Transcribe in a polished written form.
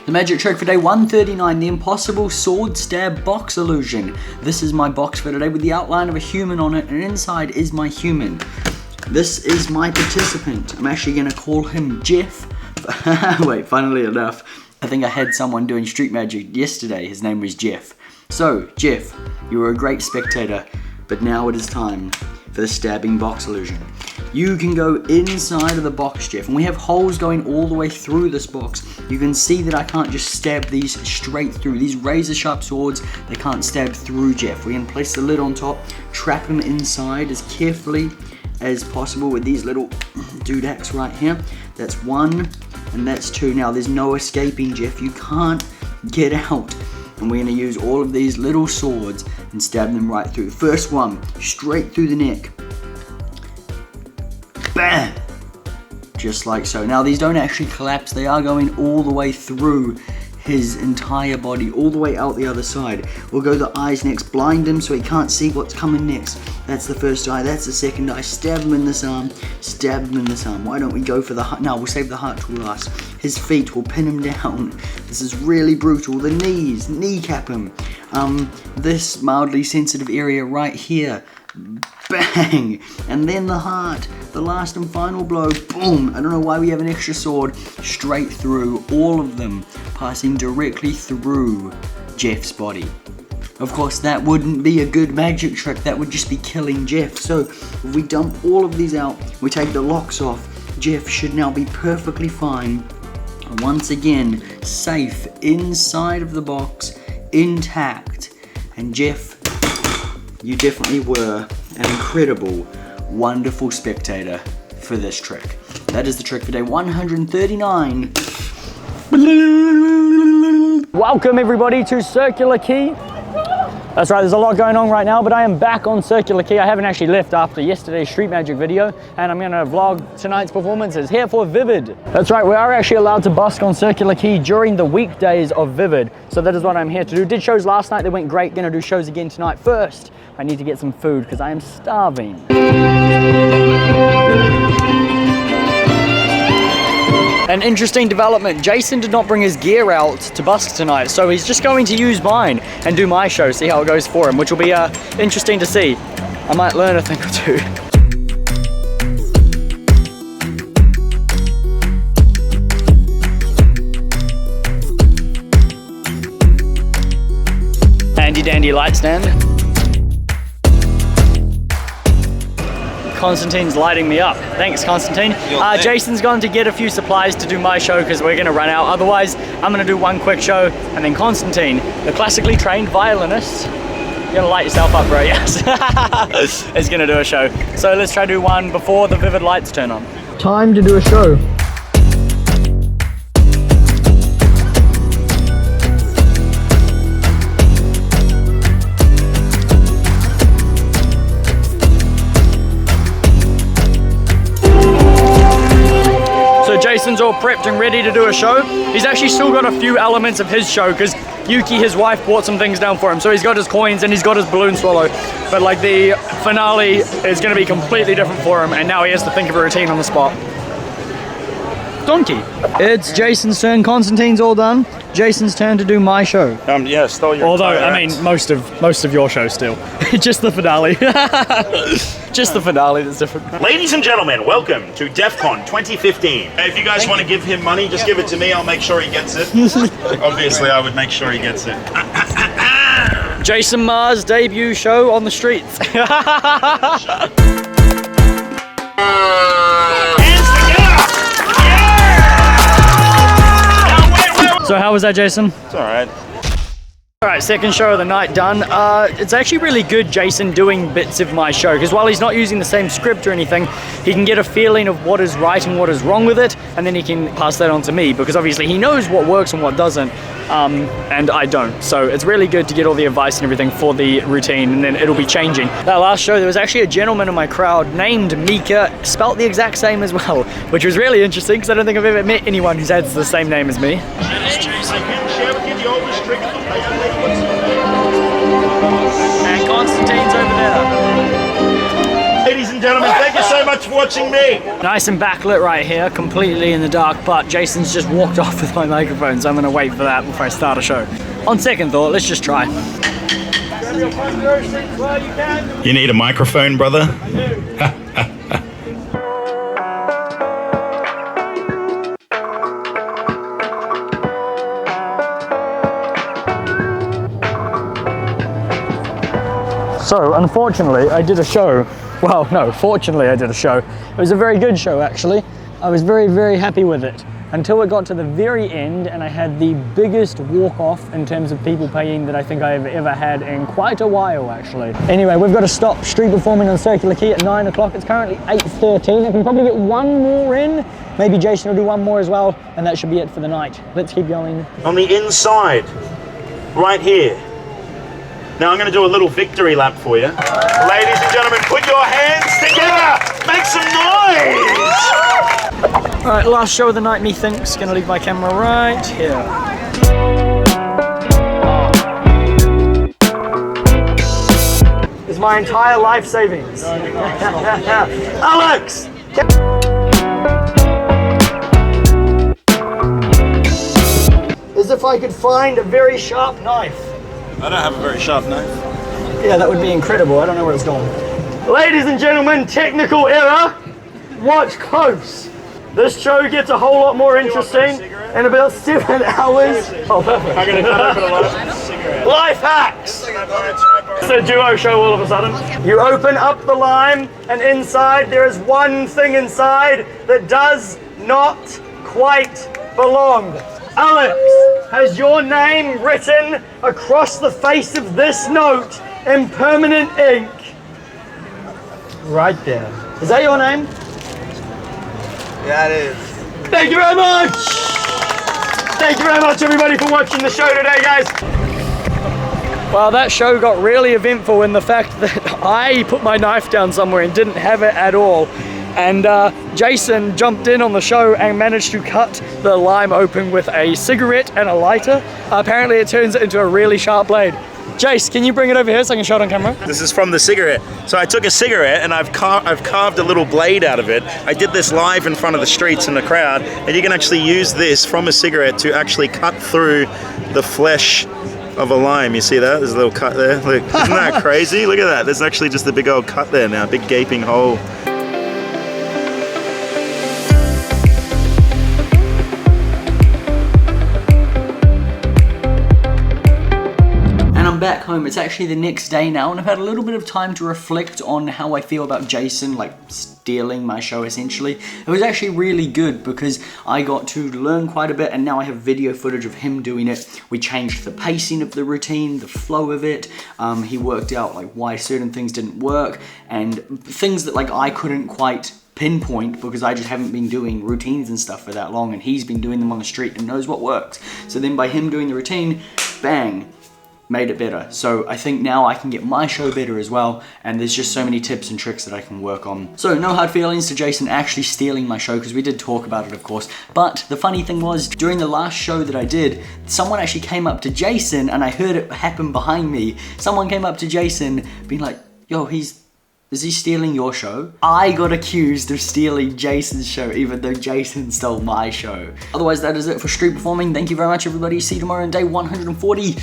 The magic trick for day 139, the impossible sword stab box illusion. This is my box for today with the outline of a human on it, and inside is my human. This is my participant. I'm actually gonna call him Jeff. Wait, funnily enough, I think I had someone doing street magic yesterday. His name was Jeff. So, Jeff, you were a great spectator, but now it is time for the stabbing box illusion. You can go inside of the box, Jeff, and we have holes going all the way through this box. You can see that I can't just stab these straight through. These razor sharp swords, they can't stab through, Jeff. We're gonna place the lid on top, trap him inside as carefully as possible with these little doodads right here. That's one, and that's two. Now there's no escaping, Jeff. You can't get out. And we're gonna use all of these little swords and stab them right through. First one, straight through the neck. Bam! Just like so. Now these don't actually collapse, they are going all the way through his entire body, all the way out the other side. We'll go the eyes next, blind him so he can't see what's coming next. That's the first eye, that's the second eye. Stab him in this arm, stab him in this arm. Why don't we go for the heart? No, we'll save the heart till last. His feet, will pin him down. This is really brutal. The knees, kneecap him. This mildly sensitive area right here. Bang! And then the heart, the last and final blow, boom! I don't know why we have an extra sword, straight through all of them, passing directly through Jeff's body. Of course, that wouldn't be a good magic trick, that would just be killing Jeff. So, if we dump all of these out, we take the locks off, Jeff should now be perfectly fine. Once again, safe inside of the box, intact. And Jeff, you definitely were an incredible, wonderful spectator for this trick. That is the trick for day 139. Welcome everybody to Circular Quay. That's right, there's a lot going on right now, but I am back on Circular Quay. I haven't actually left after yesterday's street magic video, and I'm gonna vlog tonight's performances here for Vivid. That's right, we are actually allowed to busk on Circular Quay during the weekdays of Vivid. So that is what I'm here to do. Did shows last night, they went great. Gonna do shows again tonight. First, I need to get some food because I am starving. An interesting development, Jason did not bring his gear out to busk tonight, so he's just going to use mine and do my show, see how it goes for him, which will be interesting to see. I might learn a thing or two. Handy dandy light stand. Constantine's lighting me up. Thanks, Constantine. Jason's going to get a few supplies to do my show because we're gonna run out. Otherwise, I'm gonna do one quick show, and then Constantine, the classically trained violinist, you're gonna light yourself up, bro, yes. is gonna do a show. So let's try to do one before the Vivid lights turn on. Time to do a show. Jason's all prepped and ready to do a show. He's actually still got a few elements of his show because Yuki, his wife, bought some things down for him. So he's got his coins and he's got his balloon swallow. But like the finale is going to be completely different for him, and now he has to think of a routine on the spot. Donkey. It's Jason's turn. Constantine's all done. Jason's turn to do my show. Yeah, stole your. Although I mean, most of your show still. Just the finale. Just the finale that's different. Ladies and gentlemen, welcome to DEF CON 2015. If you guys want to give him money, just give it to me. I'll make sure he gets it. Obviously, I would make sure he gets it. Jason Mars debut show on the streets. So how was that, Jason? It's alright. Alright, second show of the night done. It's actually really good Jason doing bits of my show, because while he's not using the same script or anything, he can get a feeling of what is right and what is wrong with it, and then he can pass that on to me, because obviously he knows what works and what doesn't, and I don't. So it's really good to get all the advice and everything for the routine, and then it'll be changing. That last show, there was actually a gentleman in my crowd named Mika, spelt the exact same as well, which was really interesting, because I don't think I've ever met anyone who's had the same name as me. And Constantine's over there. ladies and gentlemen. Thank you so much for watching me. Nice and backlit right here, completely in the dark, but Jason's just walked off with my microphone, so I'm gonna wait for that before I start a show. On second thought, let's just try. You need a microphone, brother? So, unfortunately, I did a show. Well, no, fortunately I did a show. It was a very good show, actually. I was very, very happy with it. Until it got to the very end, and I had the biggest walk-off in terms of people paying that I think I've ever had in quite a while, actually. Anyway, we've got to stop street performing on Circular Quay at 9 o'clock. It's currently 8:13. I can probably get one more in. Maybe Jason will do one more as well, and that should be it for the night. Let's keep going. On the inside, right here. Now I'm going to do a little victory lap for you. Ladies and gentlemen, put your hands together. Make some noise. All right, last show of the night, methinks. Gonna leave my camera right here. It's my entire life savings. Alex! As if I could find a very sharp knife. I don't have a very sharp knife. Yeah, that would be incredible. I don't know where it's gone. Ladies and gentlemen, technical error. Watch close. This show gets a whole lot more interesting in about 7 hours. Oh, perfect. I'm going to cut open a cigarette. Life hacks. It's a duo show all of a sudden. You open up the lime, and inside there is one thing inside that does not quite belong. Alex, has your name written across the face of this note in permanent ink? Right there. Is that your name? Yeah, it is. Thank you very much! Thank you very much, everybody, for watching the show today, guys. Well, that show got really eventful in the fact that I put my knife down somewhere and didn't have it at all. And Jason jumped in on the show and managed to cut the lime open with a cigarette and a lighter. Apparently it turns it into a really sharp blade. Jace, can you bring it over here so I can show it on camera? This is from the cigarette. So I took a cigarette and I've carved a little blade out of it. I did this live in front of the streets and the crowd, and you can actually use this from a cigarette to actually cut through the flesh of a lime. You see that? There's a little cut there. Look, isn't that crazy? Look at that. There's actually just a big old cut there now, big gaping hole. Back home. It's actually the next day now, and I've had a little bit of time to reflect on how I feel about Jason, like stealing my show essentially. It was actually really good because I got to learn quite a bit, and now I have video footage of him doing it. We changed the pacing of the routine, the flow of it. He worked out like why certain things didn't work, and things that like I couldn't quite pinpoint because I just haven't been doing routines and stuff for that long, and he's been doing them on the street and knows what works. So then by him doing the routine, bang, made it better. So I think now I can get my show better as well, and there's just so many tips and tricks that I can work on. So no hard feelings to Jason actually stealing my show, because we did talk about it, of course. But the funny thing was, during the last show that I did, someone actually came up to Jason, and I heard it happen behind me. Someone came up to Jason being like, yo, is he stealing your show? I got accused of stealing Jason's show, even though Jason stole my show. Otherwise, that is it for street performing. Thank you very much, everybody. See you tomorrow on day 140.